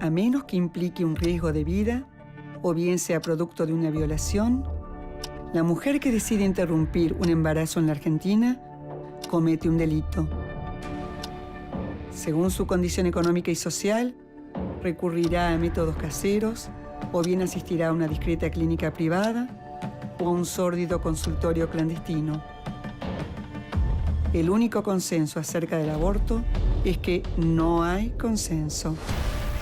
a menos que implique un riesgo de vida o bien sea producto de una violación, la mujer que decide interrumpir un embarazo en la Argentina comete un delito. Según su condición económica y social, recurrirá a métodos caseros o bien asistirá a una discreta clínica privada o a un sórdido consultorio clandestino. El único consenso acerca del aborto es que no hay consenso.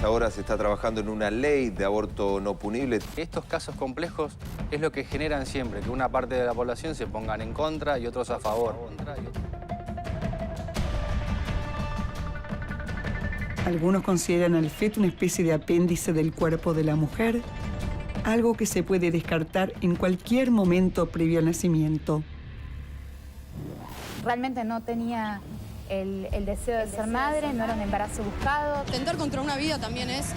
Ahora se está trabajando en una ley de aborto no punible. Estos casos complejos es lo que generan siempre, que una parte de la población se pongan en contra y otros a favor. Algunos consideran al feto una especie de apéndice del cuerpo de la mujer, algo que se puede descartar en cualquier momento previo al nacimiento. Realmente no tenía el deseo de ser madre, no era un embarazo buscado. Atentar contra una vida también es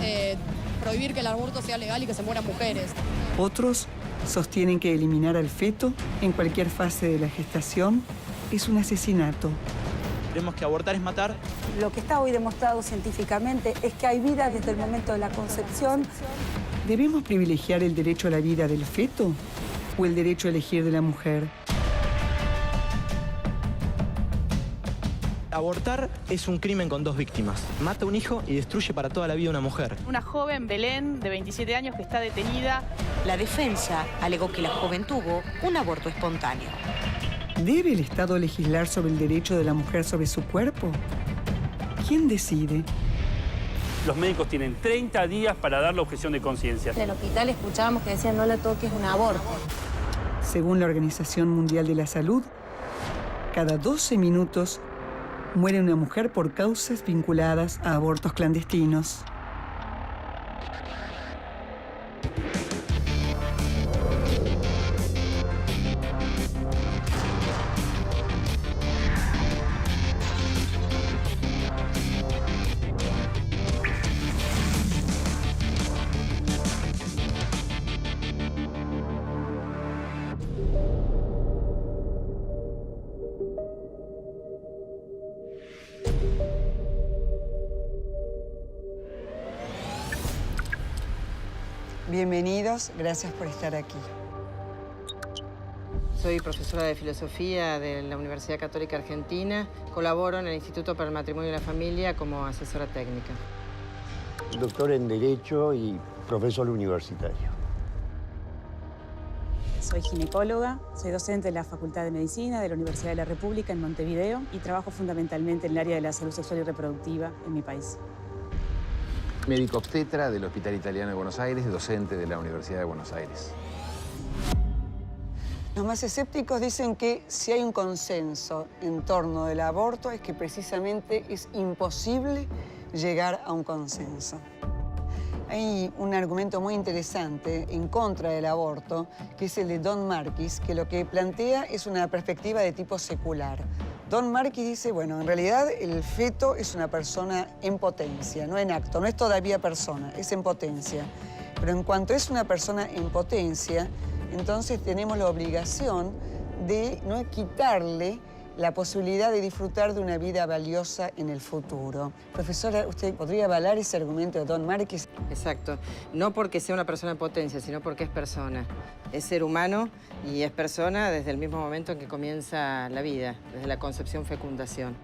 prohibir que el aborto sea legal y que se mueran mujeres. Otros sostienen que eliminar al feto en cualquier fase de la gestación es un asesinato. Creemos que abortar es matar. Lo que está hoy demostrado científicamente es que hay vida desde el momento de la concepción. ¿Debemos privilegiar el derecho a la vida del feto o el derecho a elegir de la mujer? Abortar es un crimen con dos víctimas. Mata a un hijo y destruye para toda la vida a una mujer. Una joven, Belén, de 27 años, que está detenida. La defensa alegó que la joven tuvo un aborto espontáneo. ¿Debe el Estado legislar sobre el derecho de la mujer sobre su cuerpo? ¿Quién decide? Los médicos tienen 30 días para dar la objeción de conciencia. En el hospital escuchábamos que decían no la toques, un aborto. Según la Organización Mundial de la Salud, cada 12 minutos muere una mujer por causas vinculadas a abortos clandestinos. Bienvenidos, gracias por estar aquí. Soy profesora de filosofía de la Universidad Católica Argentina. Colaboro en el Instituto para el Matrimonio y la Familia como asesora técnica. Doctor en Derecho y profesor universitario. Soy ginecóloga, soy docente de la Facultad de Medicina de la Universidad de la República en Montevideo y trabajo fundamentalmente en el área de la salud sexual y reproductiva en mi país. Médico obstetra del Hospital Italiano de Buenos Aires, docente de la Universidad de Buenos Aires. Los más escépticos dicen que si hay un consenso en torno del aborto es que precisamente es imposible llegar a un consenso. Hay un argumento muy interesante en contra del aborto, que es el de Don Marquis, que lo que plantea es una perspectiva de tipo secular. Don Marquis dice, bueno, en realidad el feto es una persona en potencia, no en acto, no es todavía persona, es en potencia. Pero en cuanto es una persona en potencia, entonces tenemos la obligación de no quitarle la posibilidad de disfrutar de una vida valiosa en el futuro. Profesora, ¿usted podría avalar ese argumento de Don Marquis? Exacto. No porque sea una persona en potencia, sino porque es persona. Es ser humano y es persona desde el mismo momento en que comienza la vida, desde la concepción-fecundación.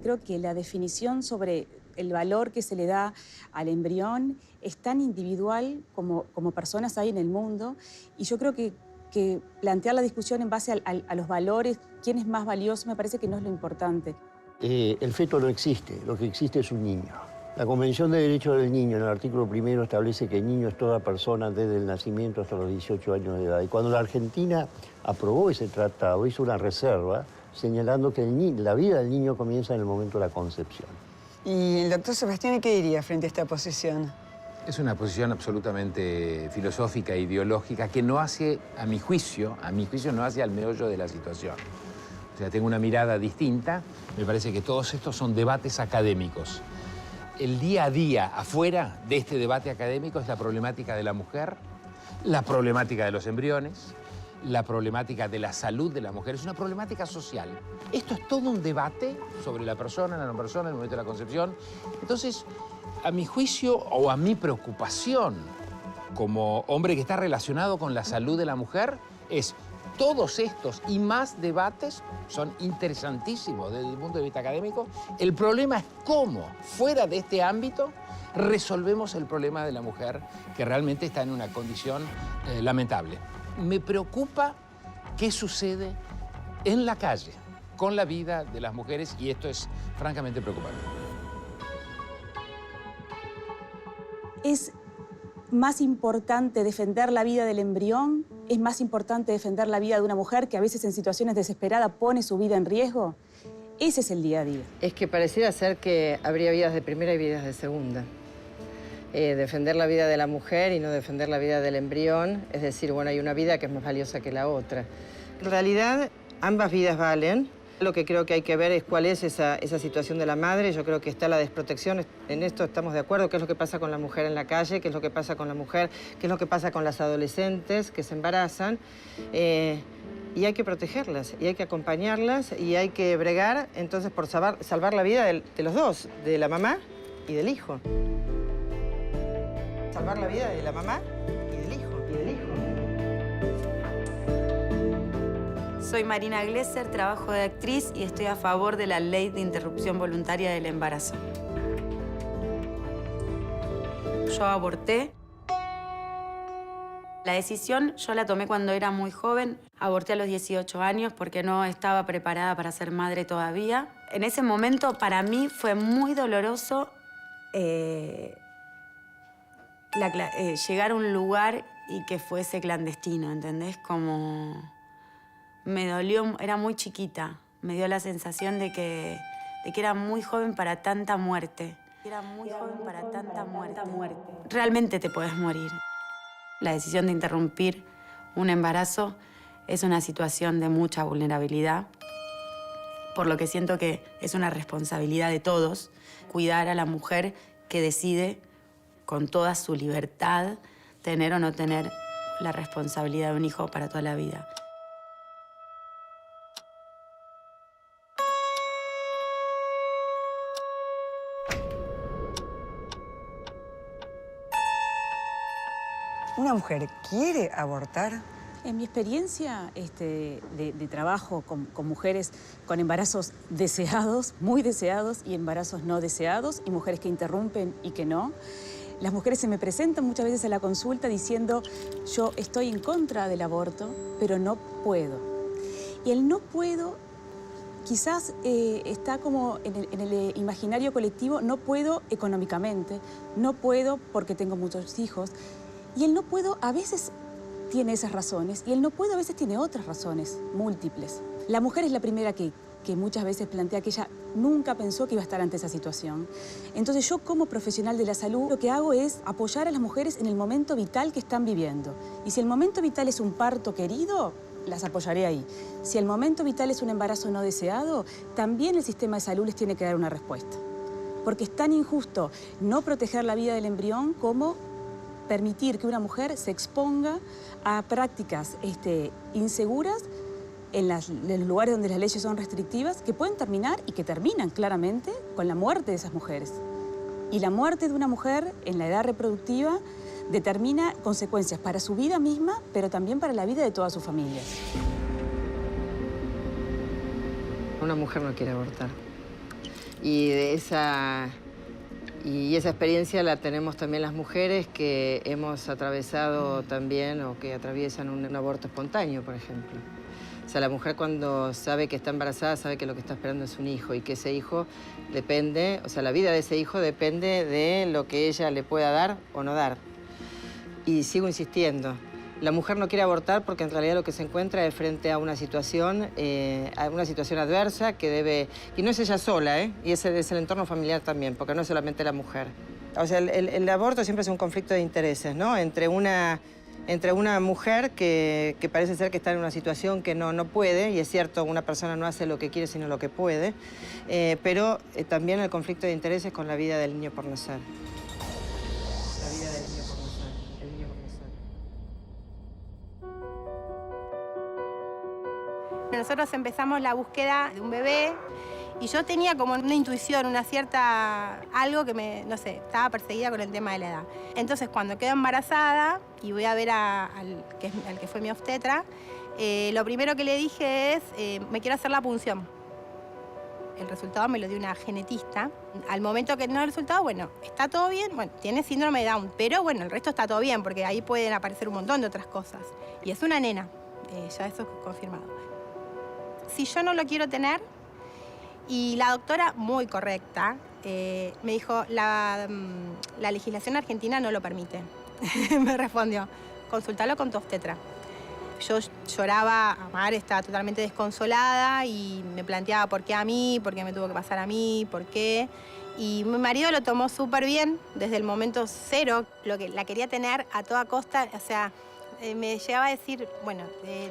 Creo que la definición sobre el valor que se le da al embrión es tan individual como personas hay en el mundo, y yo creo que plantear la discusión en base a los valores, quién es más valioso, me parece que no es lo importante. El feto no existe, lo que existe es un niño. La Convención de Derechos del Niño, en el artículo 1, establece que el niño es toda persona desde el nacimiento hasta los 18 años de edad. Y cuando la Argentina aprobó ese tratado, hizo una reserva señalando que la vida del niño comienza en el momento de la concepción. ¿Y el doctor Sebastián qué diría frente a esta posición? Es una posición absolutamente filosófica e ideológica que no hace, a mi juicio no hace al meollo de la situación. O sea, tengo una mirada distinta. Me parece que todos estos son debates académicos. El día a día afuera de este debate académico es la problemática de la mujer, la problemática de los embriones, la problemática de la salud de la mujer, es una problemática social. Esto es todo un debate sobre la persona, la no persona, el momento de la concepción. Entonces, a mi juicio o a mi preocupación como hombre que está relacionado con la salud de la mujer es todos estos y más debates son interesantísimos desde el punto de vista académico. El problema es cómo, fuera de este ámbito, resolvemos el problema de la mujer que realmente está en una condición lamentable. Me preocupa qué sucede en la calle con la vida de las mujeres y esto es francamente preocupante. Es más importante defender la vida del embrión, es más importante defender la vida de una mujer que a veces en situaciones desesperadas pone su vida en riesgo. Ese es el día a día. Es que pareciera ser que habría vidas de primera y vidas de segunda. Defender la vida de la mujer y no defender la vida del embrión, es decir, bueno, hay una vida que es más valiosa que la otra. En realidad, ambas vidas valen. Lo que creo que hay que ver es cuál es esa situación de la madre. Yo creo que está la desprotección, en esto estamos de acuerdo, qué es lo que pasa con la mujer en la calle, qué es lo que pasa con la mujer, qué es lo que pasa con las adolescentes que se embarazan. Y hay que protegerlas, y hay que acompañarlas, y hay que bregar, entonces, por salvar la vida de los dos, de la mamá y del hijo. Salvar la vida de la mamá y del hijo. Soy Marina Glesser, trabajo de actriz y estoy a favor de la ley de interrupción voluntaria del embarazo. Yo aborté. La decisión yo la tomé cuando era muy joven. Aborté a los 18 años porque no estaba preparada para ser madre todavía. En ese momento para mí fue muy doloroso llegar a un lugar y que fuese clandestino, ¿entendés? Como me dolió, era muy chiquita. Me dio la sensación de que era muy joven para tanta muerte. Era muy joven para tanta muerte. Realmente te puedes morir. La decisión de interrumpir un embarazo es una situación de mucha vulnerabilidad, por lo que siento que es una responsabilidad de todos cuidar a la mujer que decide con toda su libertad tener o no tener la responsabilidad de un hijo para toda la vida. ¿Una mujer quiere abortar? En mi experiencia de trabajo con mujeres con embarazos deseados, muy deseados, y embarazos no deseados, y mujeres que interrumpen y que no, las mujeres se me presentan muchas veces a la consulta diciendo yo estoy en contra del aborto, pero no puedo. Y el no puedo quizás está como en el imaginario colectivo, no puedo económicamente, no puedo porque tengo muchos hijos. Y el no puedo a veces tiene esas razones y el no puedo a veces tiene otras razones, múltiples. La mujer es la primera que muchas veces plantea que ella nunca pensó que iba a estar ante esa situación. Entonces yo como profesional de la salud lo que hago es apoyar a las mujeres en el momento vital que están viviendo. Y si el momento vital es un parto querido, las apoyaré ahí. Si el momento vital es un embarazo no deseado, también el sistema de salud les tiene que dar una respuesta. Porque es tan injusto no proteger la vida del embrión como permitir que una mujer se exponga a prácticas inseguras en los lugares donde las leyes son restrictivas, que pueden terminar y que terminan claramente con la muerte de esas mujeres. Y la muerte de una mujer en la edad reproductiva determina consecuencias para su vida misma, pero también para la vida de toda su familia. Una mujer no quiere abortar. Y esa experiencia la tenemos también las mujeres que hemos atravesado también o que atraviesan un aborto espontáneo, por ejemplo. O sea, la mujer cuando sabe que está embarazada sabe que lo que está esperando es un hijo y que ese hijo depende, o sea, la vida de ese hijo depende de lo que ella le pueda dar o no dar. Y sigo insistiendo. La mujer no quiere abortar porque en realidad lo que se encuentra es frente a una situación adversa que debe... Y no es ella sola, y es el entorno familiar también, porque no es solamente la mujer. O sea, el aborto siempre es un conflicto de intereses, ¿no? Entre una mujer que parece ser que está en una situación que no puede, y es cierto, una persona no hace lo que quiere sino lo que puede, pero también el conflicto de intereses con la vida del niño por nacer. La vida del niño por nacer. El niño por nacer. nosotros empezamos la búsqueda de un bebé y yo tenía como una intuición, una cierta... algo que no sé, estaba perseguida con el tema de la edad. Entonces, cuando quedo embarazada y voy a ver al que fue mi obstetra, lo primero que le dije es, me quiero hacer la punción. El resultado me lo dio una genetista. Al momento que no el resultado, bueno, está todo bien. Bueno, tiene síndrome de Down, pero bueno, el resto está todo bien, porque ahí pueden aparecer un montón de otras cosas. Y es una nena, ya eso es confirmado. Si yo no lo quiero tener, y la doctora, muy correcta, me dijo, la legislación argentina no lo permite. Me respondió, consultalo con tu obstetra. Yo lloraba a mar, estaba totalmente desconsolada y me planteaba por qué a mí, por qué me tuvo que pasar a mí, por qué. Y mi marido lo tomó súper bien desde el momento cero, la quería tener a toda costa, o sea, me llegaba a decir, bueno,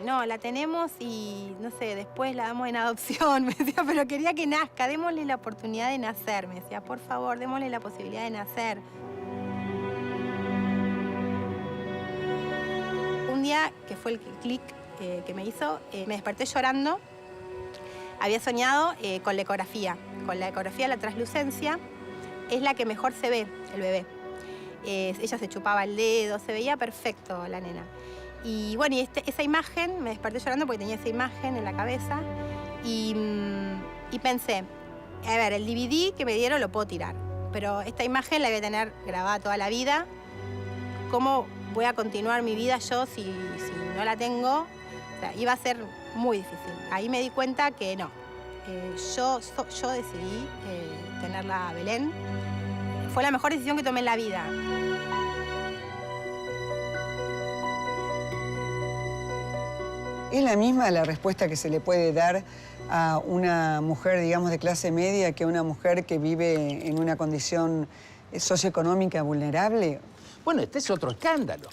no, la tenemos y, no sé, después la damos en adopción. Me decía, pero quería que nazca, démosle la oportunidad de nacer. Me decía, por favor, démosle la posibilidad de nacer. Un día, que fue el clic que me hizo, me desperté llorando. Había soñado con la ecografía. Con la ecografía, la translucencia es la que mejor se ve, el bebé. Ella se chupaba el dedo, se veía perfecto la nena. Y bueno, esa imagen, me desperté llorando porque tenía esa imagen en la cabeza. Y pensé, a ver, el DVD que me dieron lo puedo tirar, pero esta imagen la voy a tener grabada toda la vida. ¿Cómo voy a continuar mi vida yo si no la tengo? O sea, iba a ser muy difícil. Ahí me di cuenta que no. Yo decidí tenerla a Belén. Fue la mejor decisión que tomé en la vida. ¿Es la misma la respuesta que se le puede dar a una mujer, digamos, de clase media que a una mujer que vive en una condición socioeconómica vulnerable? Bueno, este es otro escándalo.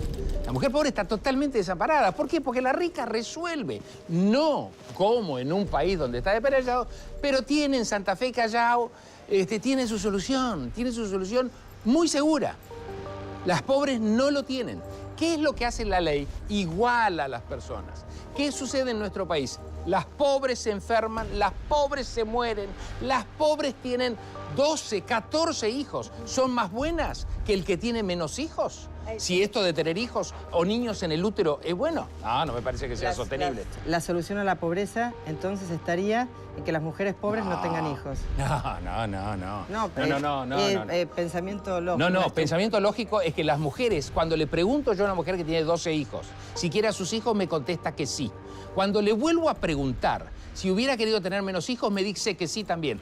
La mujer pobre está totalmente desamparada. ¿Por qué? Porque la rica resuelve. No como en un país donde está desparallado, pero tiene en Santa Fe, Callao, tiene su solución muy segura. Las pobres no lo tienen. ¿Qué es lo que hace la ley? Iguala a las personas. ¿Qué sucede en nuestro país? Las pobres se enferman, las pobres se mueren, las pobres tienen 12, 14 hijos. ¿Son más buenas que el que tiene menos hijos? Si esto de tener hijos o niños en el útero es bueno. No me parece que sea sostenible. La solución a la pobreza, entonces, estaría en que las mujeres pobres no tengan hijos. No. Pensamiento lógico. No, pensamiento lógico es que las mujeres, cuando le pregunto yo a una mujer que tiene 12 hijos, si quiere a sus hijos, me contesta que sí. Cuando le vuelvo a preguntar si hubiera querido tener menos hijos, me dice que sí también.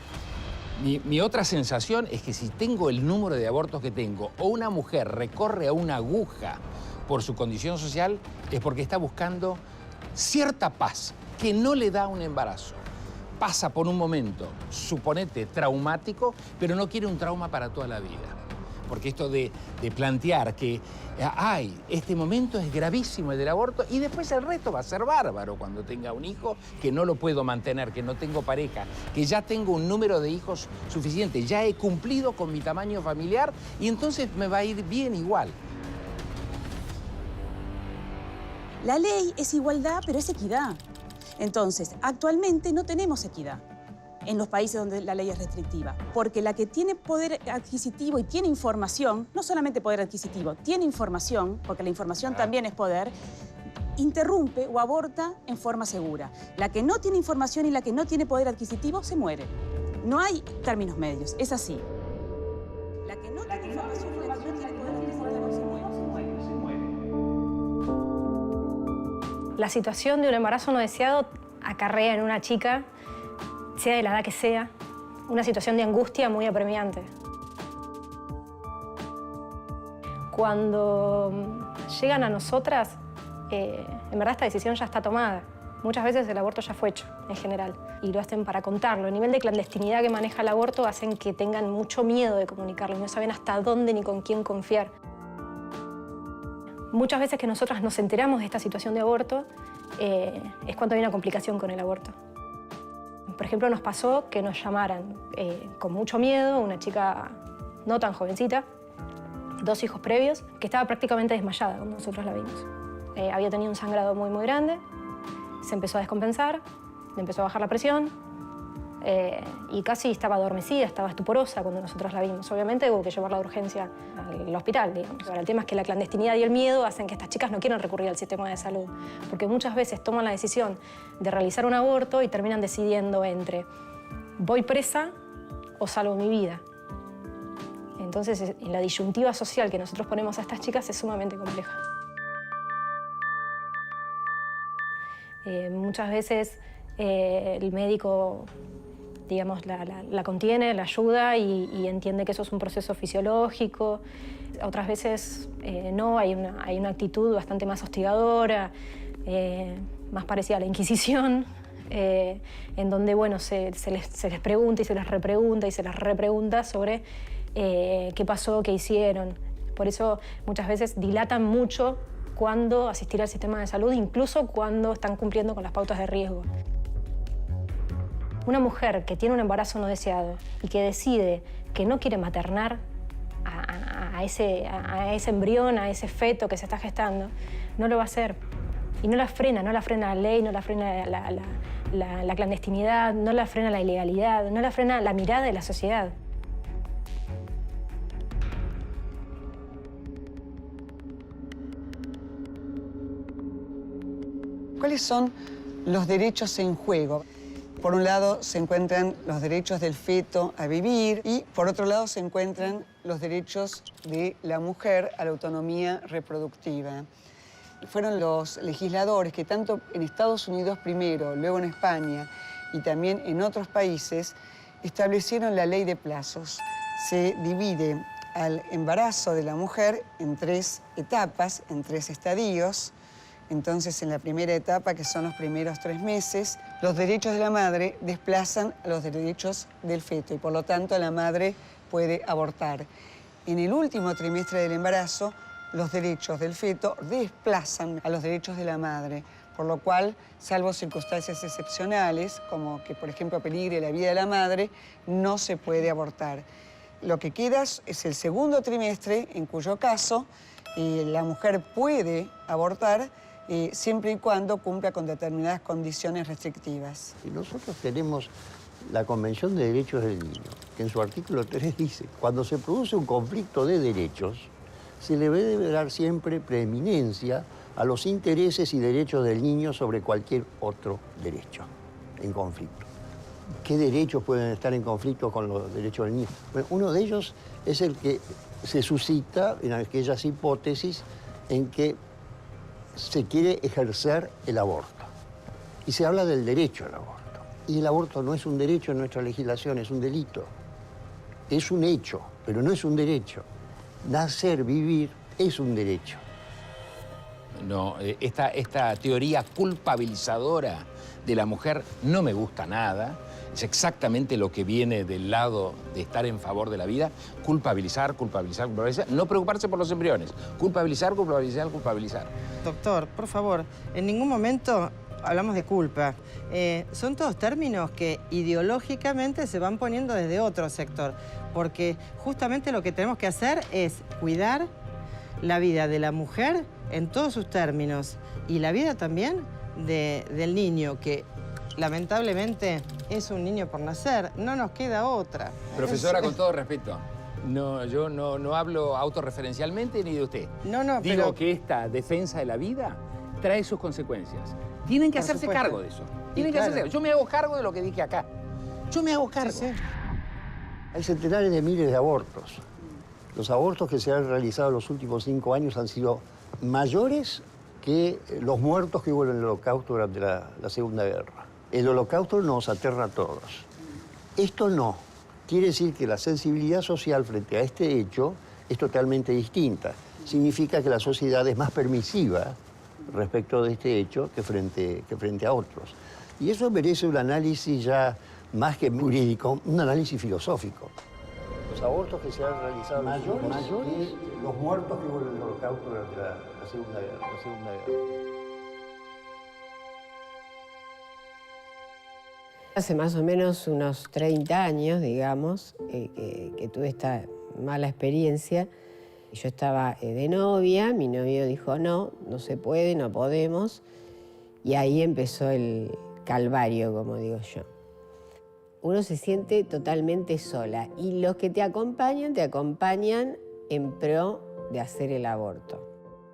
Mi otra sensación es que si tengo el número de abortos que tengo o una mujer recorre a una aguja por su condición social, es porque está buscando cierta paz que no le da un embarazo. Pasa por un momento, suponete, traumático, pero no quiere un trauma para toda la vida. Porque esto de plantear que, este momento es gravísimo el del aborto y después el resto va a ser bárbaro cuando tenga un hijo, que no lo puedo mantener, que no tengo pareja, que ya tengo un número de hijos suficiente, ya he cumplido con mi tamaño familiar y entonces me va a ir bien igual. La ley es igualdad, pero es equidad. Entonces, actualmente no tenemos equidad en los países donde la ley es restrictiva, porque la que tiene poder adquisitivo y tiene información, no solamente poder adquisitivo, tiene información, porque la información también es poder, interrumpe o aborta en forma segura. La que no tiene información y la que no tiene poder adquisitivo se muere. No hay términos medios, es así. La que no tiene información y la que no tiene poder adquisitivo se muere. La situación de un embarazo no deseado acarrea en una chica, sea de la edad que sea, una situación de angustia muy apremiante. Cuando llegan a nosotras, en verdad esta decisión ya está tomada. Muchas veces el aborto ya fue hecho, en general, y lo hacen para contarlo. El nivel de clandestinidad que maneja el aborto hacen que tengan mucho miedo de comunicarlo, no saben hasta dónde ni con quién confiar. Muchas veces que nosotras nos enteramos de esta situación de aborto, es cuando hay una complicación con el aborto. Por ejemplo, nos pasó que nos llamaran con mucho miedo, una chica no tan jovencita, 2 hijos previos, que estaba prácticamente desmayada cuando nosotros la vimos. Había tenido un sangrado muy, muy grande, se empezó a descompensar le empezó a bajar la presión y casi estaba adormecida, estaba estuporosa cuando nosotros la vimos. Obviamente hubo que llevarla de urgencia al hospital, digamos. Ahora, el tema es que la clandestinidad y el miedo hacen que estas chicas no quieran recurrir al sistema de salud, porque muchas veces toman la decisión de realizar un aborto y terminan decidiendo entre voy presa o salvo mi vida. Entonces, la disyuntiva social que nosotros ponemos a estas chicas es sumamente compleja. Muchas veces el médico, digamos, la contiene, la ayuda y entiende que eso es un proceso fisiológico. Otras veces no, hay una actitud bastante más hostigadora, más parecida a la Inquisición, en donde, bueno, se les pregunta y se les repregunta y se les repregunta sobre qué pasó, qué hicieron. Por eso muchas veces dilatan mucho cuándo asistir al sistema de salud, incluso cuando están cumpliendo con las pautas de riesgo. Una mujer que tiene un embarazo no deseado y que decide que no quiere maternar a ese embrión, a ese feto que se está gestando, no lo va a hacer. Y no la frena la ley, no la frena la clandestinidad, no la frena la ilegalidad, no la frena la mirada de la sociedad. ¿Cuáles son los derechos en juego? Por un lado se encuentran los derechos del feto a vivir y por otro lado se encuentran los derechos de la mujer a la autonomía reproductiva. Fueron los legisladores que tanto en Estados Unidos primero, luego en España y también en otros países establecieron la ley de plazos. Se divide al embarazo de la mujer en 3 etapas, en 3 estadios. Entonces, en la primera etapa, que son los primeros 3 meses, los derechos de la madre desplazan a los derechos del feto y, por lo tanto, la madre puede abortar. En el último trimestre del embarazo, los derechos del feto desplazan a los derechos de la madre, por lo cual, salvo circunstancias excepcionales, como que, por ejemplo, peligre la vida de la madre, no se puede abortar. Lo que queda es el segundo trimestre, en cuyo caso la mujer puede abortar siempre y cuando cumpla con determinadas condiciones restrictivas. Y nosotros tenemos la Convención de Derechos del Niño, que en su artículo 3 dice, cuando se produce un conflicto de derechos, se le debe dar siempre preeminencia a los intereses y derechos del niño sobre cualquier otro derecho en conflicto. ¿Qué derechos pueden estar en conflicto con los derechos del niño? Bueno, uno de ellos es el que se suscita en aquellas hipótesis en que se quiere ejercer el aborto. Y se habla del derecho al aborto. Y el aborto no es un derecho en nuestra legislación, es un delito. Es un hecho, pero no es un derecho. Nacer, vivir, es un derecho. No, esta teoría culpabilizadora de la mujer no me gusta nada. Es exactamente lo que viene del lado de estar en favor de la vida. Culpabilizar, culpabilizar, culpabilizar. No preocuparse por los embriones. Culpabilizar, culpabilizar, culpabilizar. Doctor, por favor, en ningún momento hablamos de culpa. Son todos términos que ideológicamente se van poniendo desde otro sector. Porque justamente lo que tenemos que hacer es cuidar la vida de la mujer en todos sus términos. Y la vida también del niño, que lamentablemente es un niño por nacer, no nos queda otra. Profesora, con todo respeto, no, yo no hablo autorreferencialmente ni de usted. No, Digo que esta defensa de la vida trae sus consecuencias. Tienen que hacerse cargo de eso. Tienen que hacerse cargo. Yo me hago cargo de lo que dije acá. Yo me hago cargo. Sí. Hay centenares de miles de abortos. Los abortos que se han realizado en los últimos 5 años han sido mayores que los muertos que hubo en el Holocausto durante la Segunda Guerra. El Holocausto nos aterra a todos. Esto no. Quiere decir que la sensibilidad social frente a este hecho es totalmente distinta. Significa que la sociedad es más permisiva respecto de este hecho que frente a otros. Y eso merece un análisis ya más que jurídico, un análisis filosófico. Los abortos que se han realizado mayores que los muertos que hubo en el Holocausto durante la Segunda Guerra. Hace más o menos unos 30 años, digamos, que tuve esta mala experiencia. Yo estaba de novia, mi novio dijo no se puede, no podemos. Y ahí empezó el calvario, como digo yo. Uno se siente totalmente sola y los que te acompañan en pro de hacer el aborto.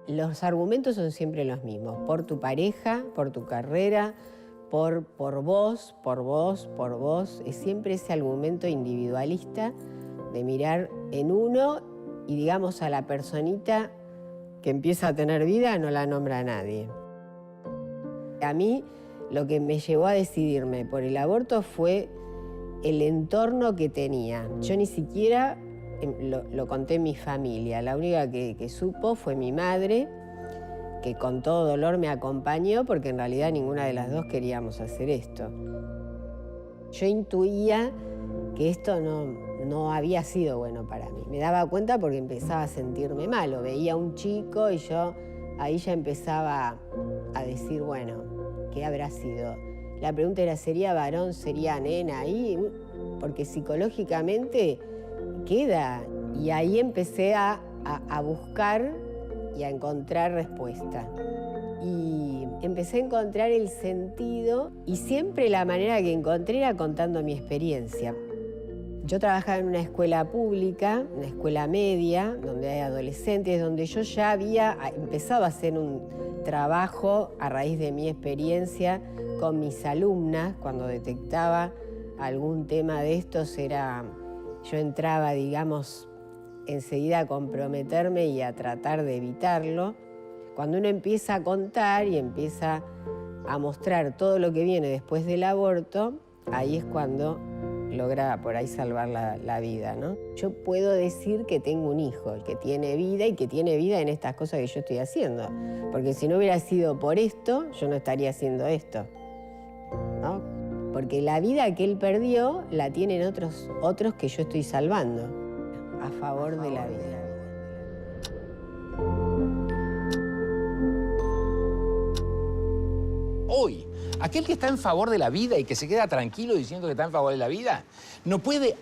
Los argumentos son siempre los mismos, por tu pareja, por tu carrera, por vos, es siempre ese argumento individualista de mirar en uno y digamos a la personita que empieza a tener vida no la nombra a nadie. A mí lo que me llevó a decidirme por el aborto fue el entorno que tenía. Yo ni siquiera lo conté en mi familia, la única que supo fue mi madre, que con todo dolor me acompañó porque en realidad ninguna de las dos queríamos hacer esto. Yo intuía que esto no había sido bueno para mí. Me daba cuenta porque empezaba a sentirme mal, o veía a un chico y yo ahí ya empezaba a decir, bueno, ¿qué habrá sido? La pregunta era, ¿sería varón, sería nena? Ahí, porque psicológicamente queda. Y ahí empecé a buscar y a encontrar respuesta. Y empecé a encontrar el sentido y siempre la manera que encontré era contando mi experiencia. Yo trabajaba en una escuela pública, una escuela media, donde hay adolescentes, donde yo ya había empezado a hacer un trabajo a raíz de mi experiencia con mis alumnas. Cuando detectaba algún tema de estos, yo entraba, digamos, enseguida a comprometerme y a tratar de evitarlo. Cuando uno empieza a contar y empieza a mostrar todo lo que viene después del aborto, ahí es cuando logra por ahí salvar la vida, ¿no? Yo puedo decir que tengo un hijo, que tiene vida y que tiene vida en estas cosas que yo estoy haciendo. Porque si no hubiera sido por esto, yo no estaría haciendo esto, ¿no? Porque la vida que él perdió la tienen otros que yo estoy salvando a favor de la vida. Hoy, aquel que está en favor de la vida y que se queda tranquilo diciendo que está en favor de la vida, no puede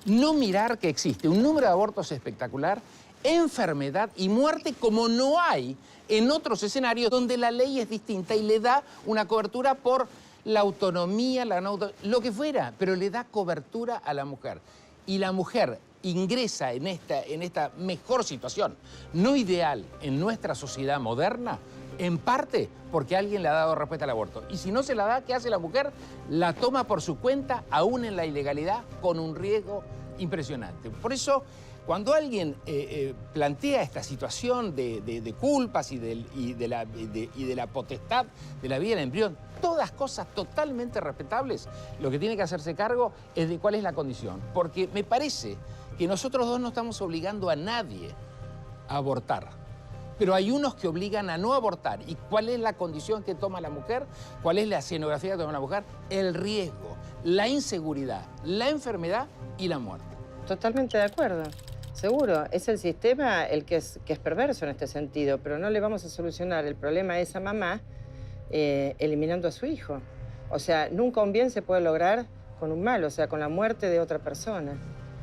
no mirar que existe un número de abortos espectacular, enfermedad y muerte como no hay en otros escenarios donde la ley es distinta y le da una cobertura por la autonomía, lo que fuera, pero le da cobertura a la mujer. Y la mujer ingresa en esta mejor situación, no ideal en nuestra sociedad moderna, en parte porque alguien le ha dado respuesta al aborto. Y si no se la da, ¿qué hace la mujer? La toma por su cuenta, aún en la ilegalidad, con un riesgo impresionante. Por eso, cuando alguien plantea esta situación de culpas y de la potestad de la vida del embrión, todas cosas totalmente respetables, lo que tiene que hacerse cargo es de cuál es la condición. Porque me parece que nosotros dos no estamos obligando a nadie a abortar. Pero hay unos que obligan a no abortar. ¿Y cuál es la condición que toma la mujer? ¿Cuál es la escenografía que toma la mujer? El riesgo, la inseguridad, la enfermedad y la muerte. Totalmente de acuerdo. Seguro, es el sistema el que es perverso en este sentido, pero no le vamos a solucionar el problema a esa mamá eliminando a su hijo. O sea, nunca un bien se puede lograr con un mal, o sea, con la muerte de otra persona,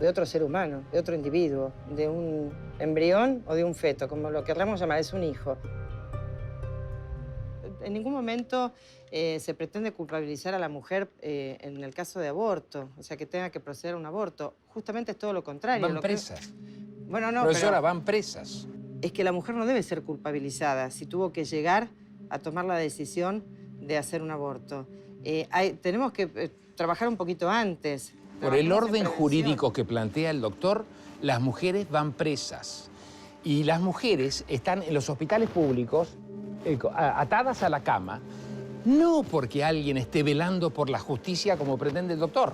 de otro ser humano, de otro individuo, de un embrión o de un feto, como lo queramos llamar, es un hijo. En ningún momento se pretende culpabilizar a la mujer en el caso de aborto, o sea, que tenga que proceder a un aborto. Justamente es todo lo contrario. Van presas. Bueno, no, profesora, pero van presas. es que la mujer no debe ser culpabilizada si tuvo que llegar a tomar la decisión de hacer un aborto. Tenemos que trabajar un poquito antes. Por el orden jurídico que plantea el doctor, las mujeres van presas. Y las mujeres están en los hospitales públicos atadas a la cama, no porque alguien esté velando por la justicia como pretende el doctor,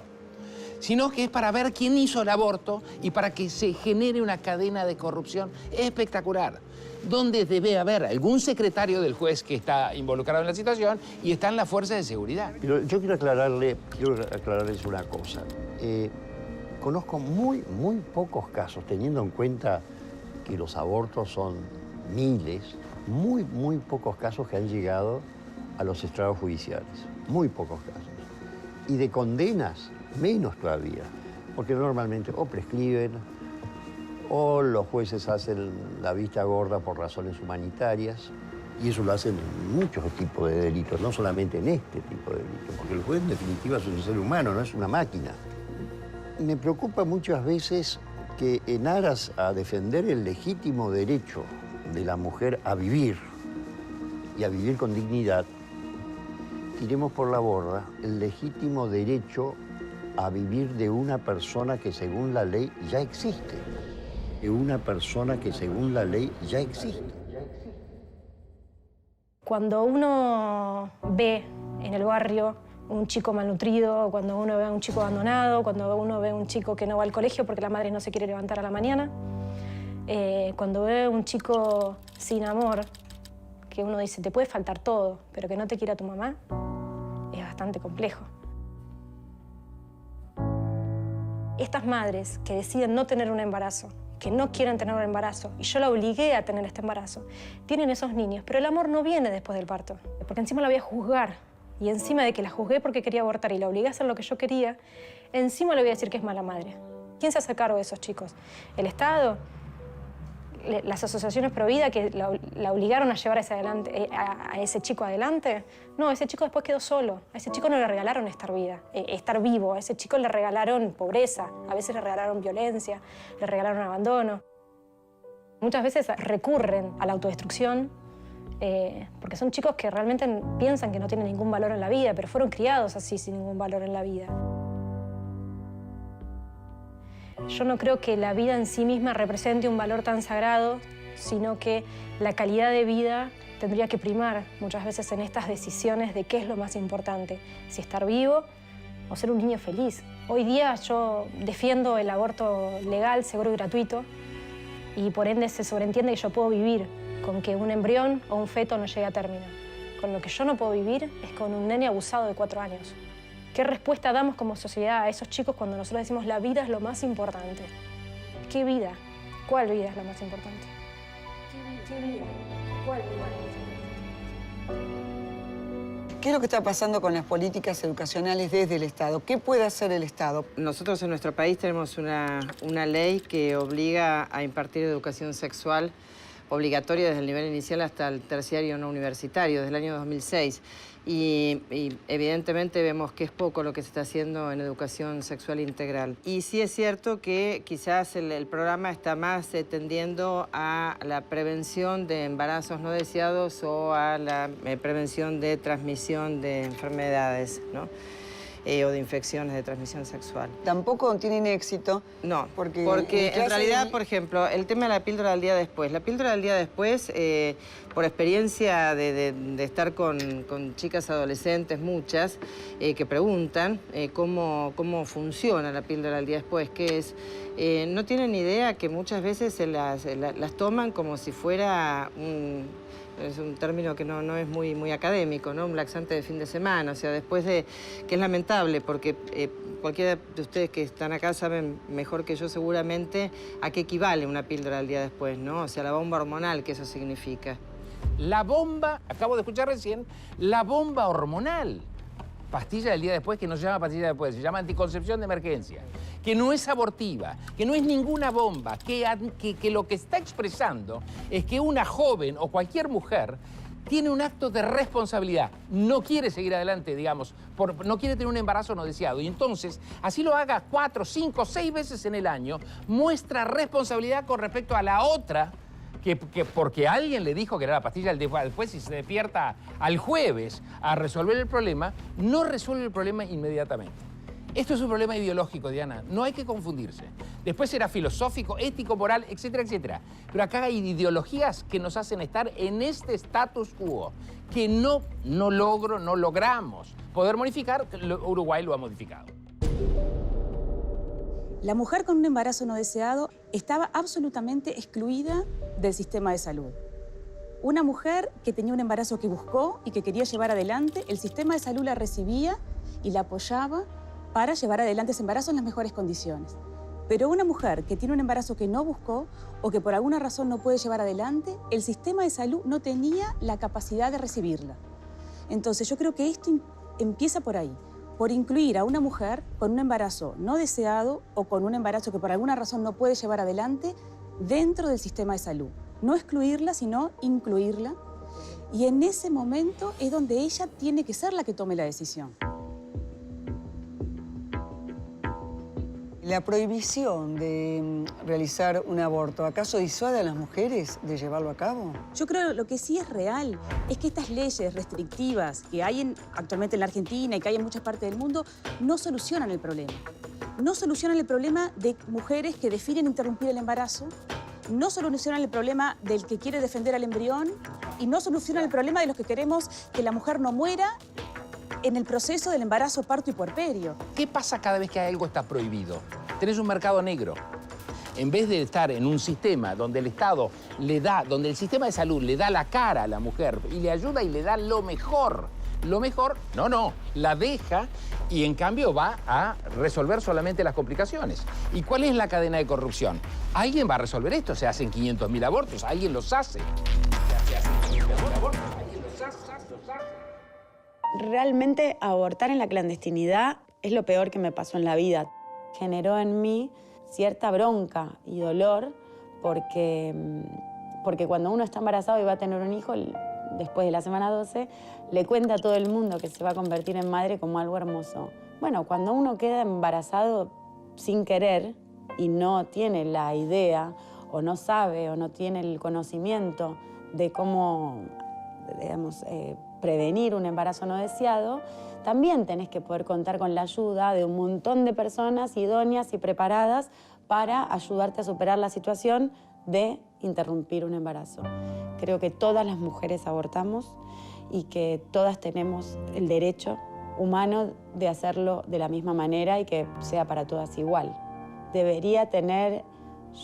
sino que es para ver quién hizo el aborto y para que se genere una cadena de corrupción espectacular, donde debe haber algún secretario del juez que está involucrado en la situación y están las fuerzas de seguridad. Pero yo quiero aclararles una cosa. Conozco muy pocos casos, teniendo en cuenta que los abortos son miles, muy pocos casos que han llegado a los estrados judiciales. Muy pocos casos. Y de condenas, menos todavía. Porque normalmente o prescriben o los jueces hacen la vista gorda por razones humanitarias. Y eso lo hacen en muchos tipos de delitos, no solamente en este tipo de delitos, porque el juez en definitiva es un ser humano, no es una máquina. Me preocupa muchas veces que en aras a defender el legítimo derecho de la mujer a vivir y a vivir con dignidad, tiremos por la borda el legítimo derecho a vivir de una persona que según la ley ya existe. De una persona que según la ley ya existe. Cuando uno ve en el barrio un chico malnutrido, cuando uno ve a un chico abandonado, cuando uno ve a un chico que no va al colegio porque la madre no se quiere levantar a la mañana, cuando ve a un chico sin amor, que uno dice, te puede faltar todo, pero que no te quiera tu mamá, es bastante complejo. Estas madres que deciden no tener un embarazo, que no quieren tener un embarazo, y yo la obligué a tener este embarazo, tienen esos niños, pero el amor no viene después del parto, porque encima la voy a juzgar, y encima de que la juzgué porque quería abortar y la obligué a hacer lo que yo quería, encima le voy a decir que es mala madre. ¿Quién se hace cargo de esos chicos? ¿El Estado? ¿Las asociaciones pro vida que la obligaron a llevar a ese chico adelante? No, ese chico después quedó solo. A ese chico no le regalaron estar vivo. A ese chico le regalaron pobreza, a veces le regalaron violencia, le regalaron abandono. Muchas veces recurren a la autodestrucción porque son chicos que realmente piensan que no tienen ningún valor en la vida, pero fueron criados así, sin ningún valor en la vida. Yo no creo que la vida en sí misma represente un valor tan sagrado, sino que la calidad de vida tendría que primar muchas veces en estas decisiones de qué es lo más importante, si estar vivo o ser un niño feliz. Hoy día yo defiendo el aborto legal, seguro y gratuito, y por ende se sobreentiende que yo puedo vivir con que un embrión o un feto no llegue a término. Con lo que yo no puedo vivir es con un nene abusado de 4 años. ¿Qué respuesta damos como sociedad a esos chicos cuando nosotros decimos la vida es lo más importante? ¿Qué vida? ¿Cuál vida es la más importante? ¿Qué vida? ¿Cuál vida es la más importante? ¿Qué es lo que está pasando con las políticas educacionales desde el Estado? ¿Qué puede hacer el Estado? Nosotros en nuestro país tenemos una ley que obliga a impartir educación sexual obligatoria desde el nivel inicial hasta el terciario no universitario, desde el año 2006. Y evidentemente vemos que es poco lo que se está haciendo en educación sexual integral. Y sí es cierto que quizás el programa está más tendiendo a la prevención de embarazos no deseados o a la prevención de transmisión de enfermedades, ¿no? O de infecciones de transmisión sexual. Tampoco tienen éxito. No, porque en realidad, por ejemplo, el tema de la píldora del día después. La píldora del día después, por experiencia de estar con chicas adolescentes, muchas, que preguntan cómo funciona la píldora del día después, qué es, no tienen idea que muchas veces se las toman como si fuera es un término que no es muy académico, ¿no? Un laxante de fin de semana, o sea, después de... que es lamentable, porque cualquiera de ustedes que están acá saben mejor que yo seguramente a qué equivale una píldora al día después, ¿no? O sea, la bomba hormonal que eso significa. La bomba, acabo de escuchar recién, la bomba hormonal. Pastilla del día después, que no se llama pastilla después, se llama anticoncepción de emergencia, que no es abortiva, que no es ninguna bomba, que lo que está expresando es que una joven o cualquier mujer tiene un acto de responsabilidad, no quiere seguir adelante, digamos, no quiere tener un embarazo no deseado, y entonces, así lo haga 4, 5, 6 veces en el año, muestra responsabilidad con respecto a la otra, que porque alguien le dijo que era la pastilla del día después y se despierta al jueves a resolver el problema, no resuelve el problema inmediatamente. Esto es un problema ideológico, Diana, no hay que confundirse. Después será filosófico, ético, moral, etcétera, etcétera. Pero acá hay ideologías que nos hacen estar en este status quo, que no logramos poder modificar. Uruguay lo ha modificado. La mujer con un embarazo no deseado estaba absolutamente excluida del sistema de salud. Una mujer que tenía un embarazo que buscó y que quería llevar adelante, el sistema de salud la recibía y la apoyaba para llevar adelante ese embarazo en las mejores condiciones. Pero una mujer que tiene un embarazo que no buscó o que por alguna razón no puede llevar adelante, el sistema de salud no tenía la capacidad de recibirla. Entonces yo creo que esto empieza por ahí, por incluir a una mujer con un embarazo no deseado o con un embarazo que por alguna razón no puede llevar adelante dentro del sistema de salud. No excluirla, sino incluirla Y en ese momento es donde ella tiene que ser la que tome la decisión. La prohibición de realizar un aborto, ¿acaso disuade a las mujeres de llevarlo a cabo? Yo creo que lo que sí es real es que estas leyes restrictivas que hay actualmente en la Argentina y que hay en muchas partes del mundo no solucionan el problema. No solucionan el problema de mujeres que deciden interrumpir el embarazo, no solucionan el problema del que quiere defender al embrión y no solucionan el problema de los que queremos que la mujer no muera en el proceso del embarazo, parto y puerperio. ¿Qué pasa cada vez que algo está prohibido? Tenés un mercado negro. En vez de estar en un sistema donde el Estado le da, donde el sistema de salud le da la cara a la mujer y le ayuda y le da lo mejor, no, la deja y en cambio va a resolver solamente las complicaciones. ¿Y cuál es la cadena de corrupción? Alguien va a resolver esto, se hacen 500.000 abortos, alguien los hace. Se hacen 500.000 abortos, alguien los hace. Realmente abortar en la clandestinidad es lo peor que me pasó en la vida. Generó en mí cierta bronca y dolor porque cuando uno está embarazado y va a tener un hijo, después de la semana 12, le cuenta a todo el mundo que se va a convertir en madre como algo hermoso. Bueno, cuando uno queda embarazado sin querer y no tiene la idea, o no sabe, o no tiene el conocimiento de cómo, digamos, prevenir un embarazo no deseado, también tenés que poder contar con la ayuda de un montón de personas idóneas y preparadas para ayudarte a superar la situación de interrumpir un embarazo. Creo que todas las mujeres abortamos y que todas tenemos el derecho humano de hacerlo de la misma manera y que sea para todas igual. Debería tener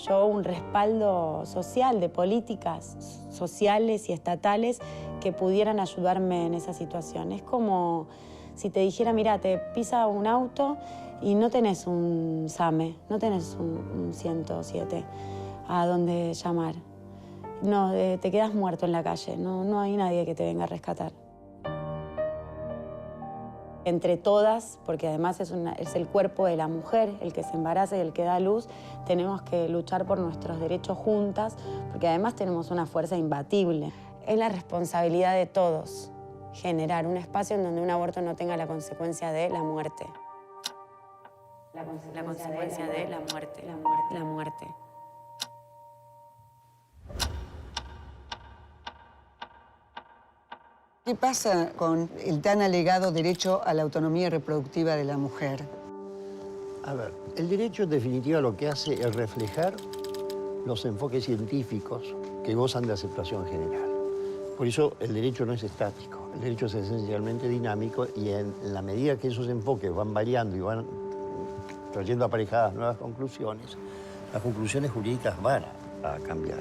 yo un respaldo social de políticas sociales y estatales que pudieran ayudarme en esa situación. Es como si te dijera, mira, te pisa un auto y no tenés un SAME, no tenés un 107 a dónde llamar. No, te quedas muerto en la calle, no hay nadie que te venga a rescatar. Entre todas, porque además es el cuerpo de la mujer el que se embaraza y el que da luz, tenemos que luchar por nuestros derechos juntas, porque además tenemos una fuerza imbatible. Es la responsabilidad de todos generar un espacio en donde un aborto no tenga la consecuencia de la muerte. La consecuencia de la muerte. La muerte. ¿Qué pasa con el tan alegado derecho a la autonomía reproductiva de la mujer? A ver, el derecho en definitiva lo que hace es reflejar los enfoques científicos que gozan de aceptación general. Por eso el derecho no es estático, el derecho es esencialmente dinámico y en la medida que esos enfoques van variando y van trayendo aparejadas nuevas conclusiones, las conclusiones jurídicas van a cambiar.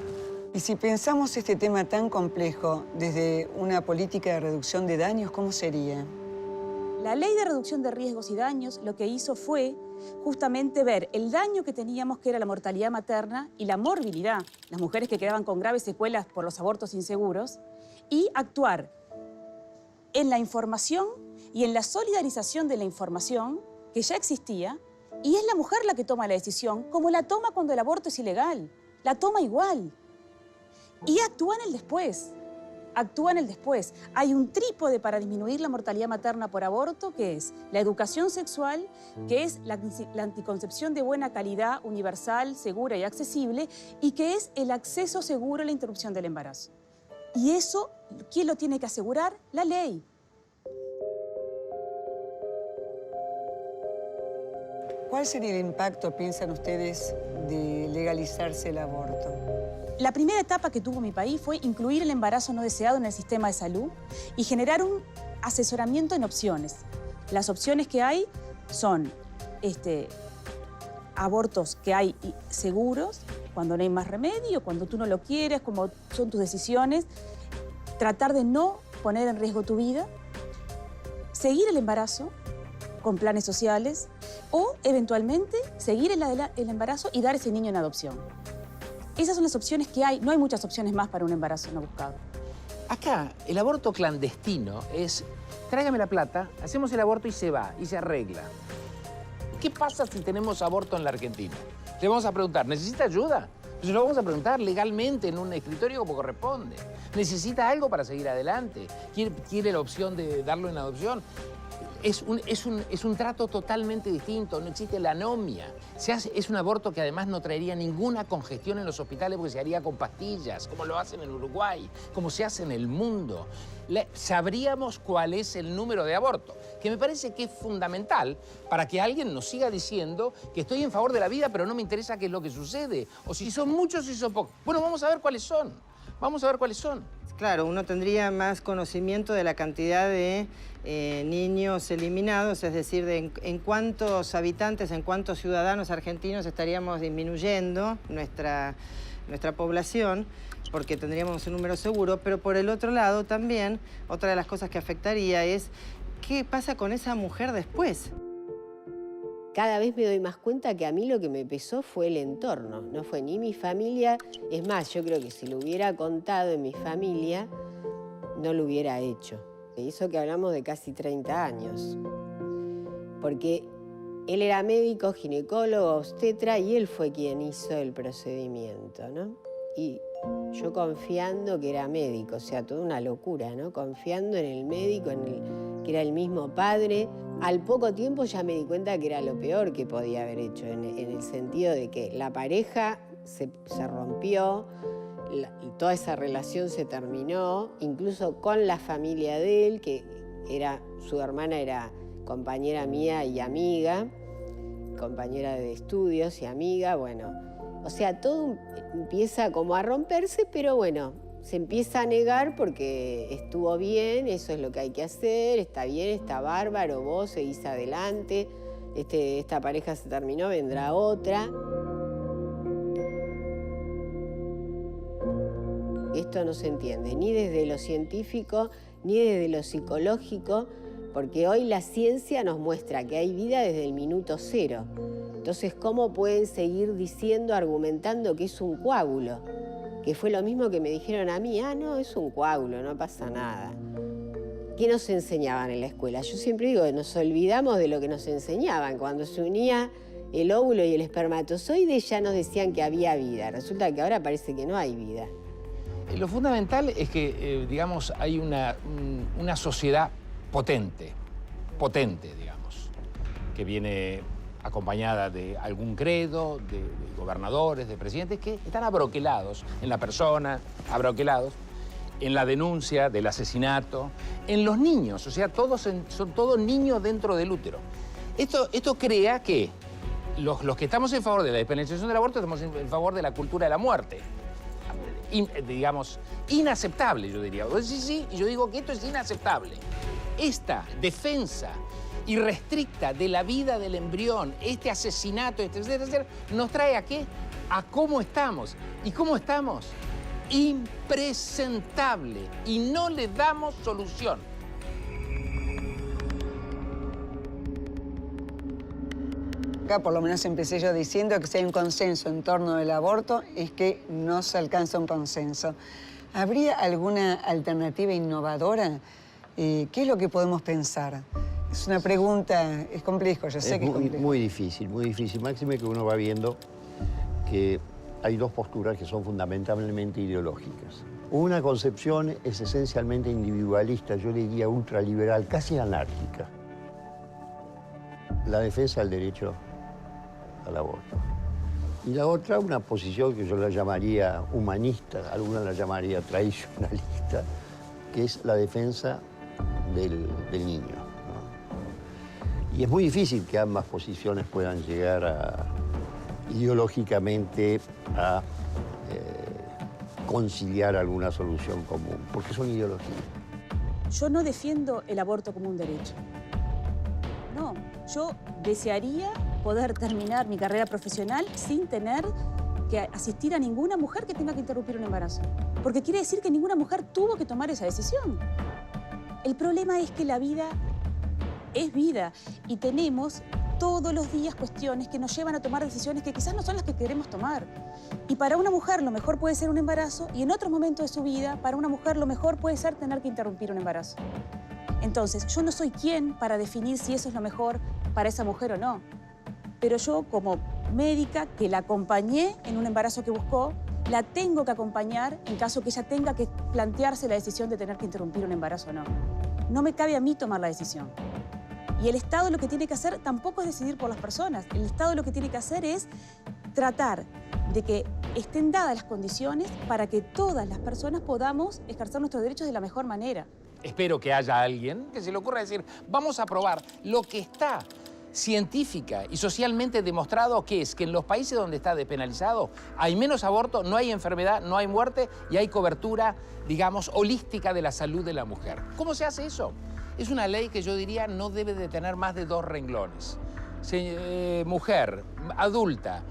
Y si pensamos este tema tan complejo desde una política de reducción de daños, ¿cómo sería? La ley de reducción de riesgos y daños lo que hizo fue justamente ver el daño que teníamos, que era la mortalidad materna y la morbilidad, las mujeres que quedaban con graves secuelas por los abortos inseguros, y actuar en la información y en la solidarización de la información que ya existía, y es la mujer la que toma la decisión, como la toma cuando el aborto es ilegal, la toma igual. Y actúa en el después. Hay un trípode para disminuir la mortalidad materna por aborto, que es la educación sexual, que es la anticoncepción de buena calidad, universal, segura y accesible, y que es el acceso seguro a la interrupción del embarazo. Y eso, ¿quién lo tiene que asegurar? La ley. ¿Cuál sería el impacto, piensan ustedes, de legalizarse el aborto? La primera etapa que tuvo mi país fue incluir el embarazo no deseado en el sistema de salud y generar un asesoramiento en opciones. Las opciones que hay son abortos que hay seguros, cuando no hay más remedio, cuando tú no lo quieres, como son tus decisiones. Tratar de no poner en riesgo tu vida. Seguir el embarazo con planes sociales o, eventualmente, seguir el embarazo y dar ese niño en adopción. Esas son las opciones que hay. No hay muchas opciones más para un embarazo no buscado. Acá, el aborto clandestino es, tráigame la plata, hacemos el aborto y se va, y se arregla. ¿Qué pasa si tenemos aborto en la Argentina? Le vamos a preguntar, ¿necesita ayuda? Pues lo vamos a preguntar legalmente en un escritorio como corresponde. ¿Necesita algo para seguir adelante? ¿Quiere la opción de darlo en adopción? Es un trato totalmente distinto, no existe la anomia. Es un aborto que además no traería ninguna congestión en los hospitales porque se haría con pastillas, como lo hacen en Uruguay, como se hace en el mundo. Sabríamos cuál es el número de abortos, que me parece que es fundamental para que alguien nos siga diciendo que estoy en favor de la vida, pero no me interesa qué es lo que sucede, o si son muchos o si son pocos. Bueno, vamos a ver cuáles son. Vamos a ver cuáles son. Claro, uno tendría más conocimiento de la cantidad de niños eliminados, es decir, de en cuántos habitantes, en cuántos ciudadanos argentinos estaríamos disminuyendo nuestra población, porque tendríamos un número seguro, pero por el otro lado también, otra de las cosas que afectaría es qué pasa con esa mujer después. Cada vez me doy más cuenta que a mí lo que me pesó fue el entorno, no fue ni mi familia. Es más, yo creo que si lo hubiera contado en mi familia, no lo hubiera hecho. Y eso que hablamos de casi 30 años. Porque él era médico, ginecólogo, obstetra, y él fue quien hizo el procedimiento, ¿no? Y yo confiando que era médico, o sea, toda una locura, ¿no? Confiando en el médico, que era el mismo padre. Al poco tiempo ya me di cuenta que era lo peor que podía haber hecho, en el sentido de que la pareja se rompió, toda esa relación se terminó, incluso con la familia de él, que su hermana era compañera mía y amiga, compañera de estudios y amiga, bueno. O sea, todo empieza como a romperse, pero bueno, se empieza a negar porque estuvo bien, eso es lo que hay que hacer, está bien, está bárbaro, vos seguís adelante, esta pareja se terminó, vendrá otra. Esto no se entiende ni desde lo científico ni desde lo psicológico, porque hoy la ciencia nos muestra que hay vida desde el minuto cero. Entonces, ¿cómo pueden seguir diciendo, argumentando que es un coágulo? Que fue lo mismo que me dijeron a mí, no, es un coágulo, no pasa nada. ¿Qué nos enseñaban en la escuela? Yo siempre digo, nos olvidamos de lo que nos enseñaban. Cuando se unía el óvulo y el espermatozoide ya nos decían que había vida. Resulta que ahora parece que no hay vida. Lo fundamental es que, digamos, hay una sociedad potente, digamos, que viene acompañada de algún credo, de gobernadores, de presidentes que están abroquelados en la persona, abroquelados en la denuncia del asesinato, en los niños, o sea, son todos niños dentro del útero. Esto crea que los que estamos en favor de la despenalización del aborto estamos en favor de la cultura de la muerte. Digamos, inaceptable, yo diría. Vos decís sí, y yo digo que esto es inaceptable. Esta defensa irrestricta de la vida del embrión, este asesinato, nos trae ¿a qué? A cómo estamos. ¿Y cómo estamos? Impresentable. Y no le damos solución. Acá por lo menos empecé yo diciendo que si hay un consenso en torno del aborto es que no se alcanza un consenso. ¿Habría alguna alternativa innovadora? ¿Qué es lo que podemos pensar? Es una pregunta, es complejo, yo sé que es complejo. Muy difícil, muy difícil. Máxime que uno va viendo que hay dos posturas que son fundamentalmente ideológicas. Una concepción es esencialmente individualista, yo diría ultraliberal, casi anárquica. La defensa del derecho al aborto. Y la otra, una posición que yo la llamaría humanista, alguna la llamaría tradicionalista, que es la defensa del niño, ¿no? Y es muy difícil que ambas posiciones puedan llegar ideológicamente a conciliar alguna solución común, porque son ideologías. Yo no defiendo el aborto como un derecho. No, yo desearía poder terminar mi carrera profesional sin tener que asistir a ninguna mujer que tenga que interrumpir un embarazo. Porque quiere decir que ninguna mujer tuvo que tomar esa decisión. El problema es que la vida es vida y tenemos todos los días cuestiones que nos llevan a tomar decisiones que quizás no son las que queremos tomar. Y para una mujer lo mejor puede ser un embarazo y en otro momento de su vida, para una mujer lo mejor puede ser tener que interrumpir un embarazo. Entonces, yo no soy quien para definir si eso es lo mejor para esa mujer o no. Pero yo, como médica que la acompañé en un embarazo que buscó, la tengo que acompañar en caso que ella tenga que plantearse la decisión de tener que interrumpir un embarazo o no. No me cabe a mí tomar la decisión. Y el Estado lo que tiene que hacer tampoco es decidir por las personas. El Estado lo que tiene que hacer es tratar de que estén dadas las condiciones para que todas las personas podamos ejercer nuestros derechos de la mejor manera. Espero que haya alguien que se le ocurra decir, vamos a probar lo que está científica y socialmente demostrado, que es que en los países donde está despenalizado hay menos aborto, no hay enfermedad, no hay muerte y hay cobertura, digamos, holística de la salud de la mujer. ¿Cómo se hace eso? Es una ley que yo diría no debe de tener más de 2 renglones. Mujer, adulta,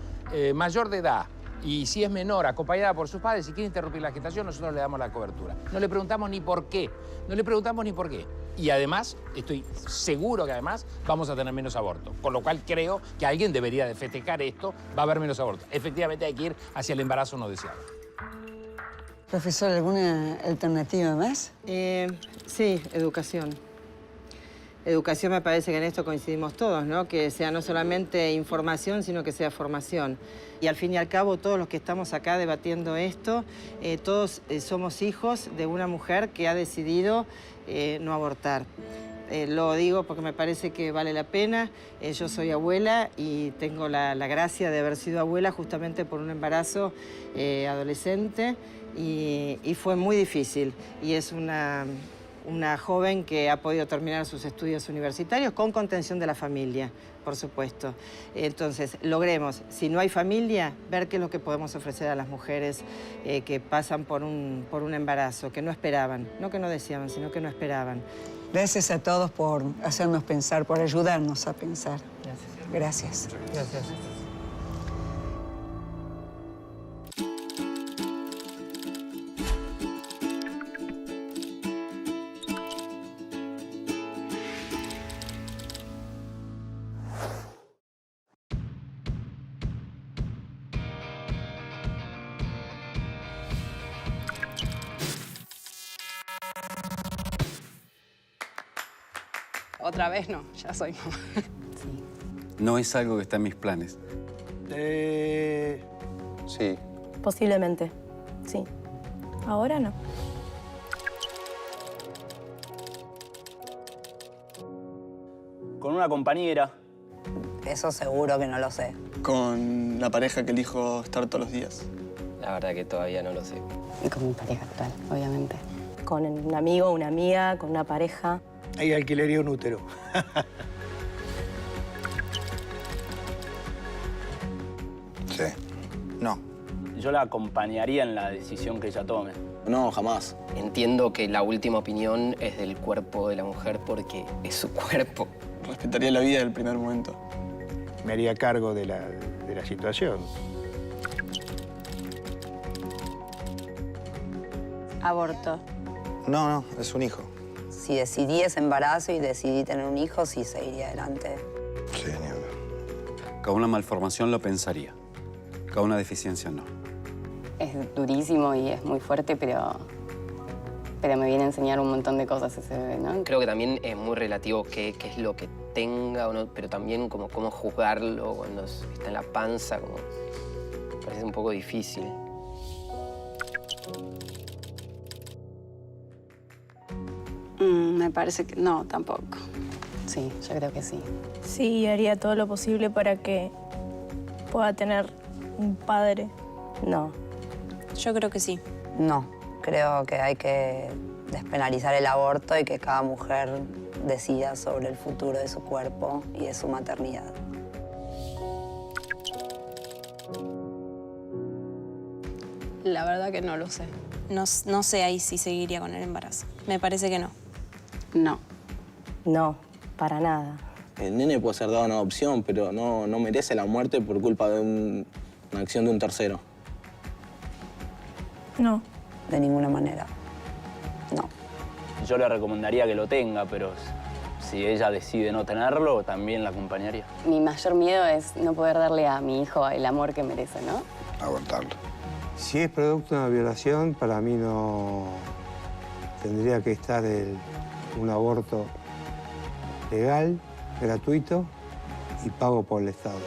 mayor de edad, y si es menor, acompañada por sus padres, si quiere interrumpir la gestación, nosotros le damos la cobertura. No le preguntamos ni por qué. No le preguntamos ni por qué. Y además, estoy seguro que además vamos a tener menos abortos. Con lo cual creo que alguien debería de festejar esto, va a haber menos abortos. Efectivamente hay que ir hacia el embarazo no deseado. Profesor, ¿alguna alternativa más? Sí, educación. Educación, me parece que en esto coincidimos todos, ¿no? Que sea no solamente información, sino que sea formación. Y al fin y al cabo, todos los que estamos acá debatiendo esto, todos somos hijos de una mujer que ha decidido no abortar. Lo digo porque me parece que vale la pena. Yo soy abuela y tengo la gracia de haber sido abuela justamente por un embarazo adolescente y fue muy difícil. Y es una joven que ha podido terminar sus estudios universitarios con contención de la familia, por supuesto. Entonces, logremos, si no hay familia, ver qué es lo que podemos ofrecer a las mujeres que pasan por un embarazo, que no esperaban, no que no deseaban, sino que no esperaban. Gracias a todos por hacernos pensar, por ayudarnos a pensar. Gracias. Gracias. Gracias. Otra vez no, ya soy mamá. No es algo que está en mis planes. Sí. Posiblemente, sí. Ahora no. Con una compañera. Eso seguro que no lo sé. Con la pareja que elijo estar todos los días. La verdad que todavía no lo sé. Y con mi pareja actual, obviamente. Con un amigo, una amiga, con una pareja. Ahí alquilaría un útero. Sí. No. Yo la acompañaría en la decisión que ella tome. No, jamás. Entiendo que la última opinión es del cuerpo de la mujer porque es su cuerpo. Respetaría la vida desde el primer momento. Me haría cargo de la situación. Aborto. No, es un hijo. Si decidí ese embarazo y decidí tener un hijo, sí seguiría adelante. Sí, ni hablar. Con una malformación lo pensaría. Con una deficiencia no. Es durísimo y es muy fuerte, pero me viene a enseñar un montón de cosas ese bebé, ¿no? Creo que también es muy relativo qué es lo que tenga o no, pero también como cómo juzgarlo cuando está en la panza, como me parece un poco difícil. Me parece que no, tampoco. Sí, yo creo que sí. Sí, haría todo lo posible para que pueda tener un padre. No. Yo creo que sí. No, creo que hay que despenalizar el aborto y que cada mujer decida sobre el futuro de su cuerpo y de su maternidad. La verdad que no lo sé. No sé ahí si seguiría con el embarazo. Me parece que no. No. No, para nada. El nene puede ser dado en adopción, pero no merece la muerte por culpa de una acción de un tercero. No. De ninguna manera. No. Yo le recomendaría que lo tenga, pero si ella decide no tenerlo, también la acompañaría. Mi mayor miedo es no poder darle a mi hijo el amor que merece, ¿no? Abortarlo. Si es producto de una violación, para mí no tendría que estar un aborto legal, gratuito y pago por el Estado.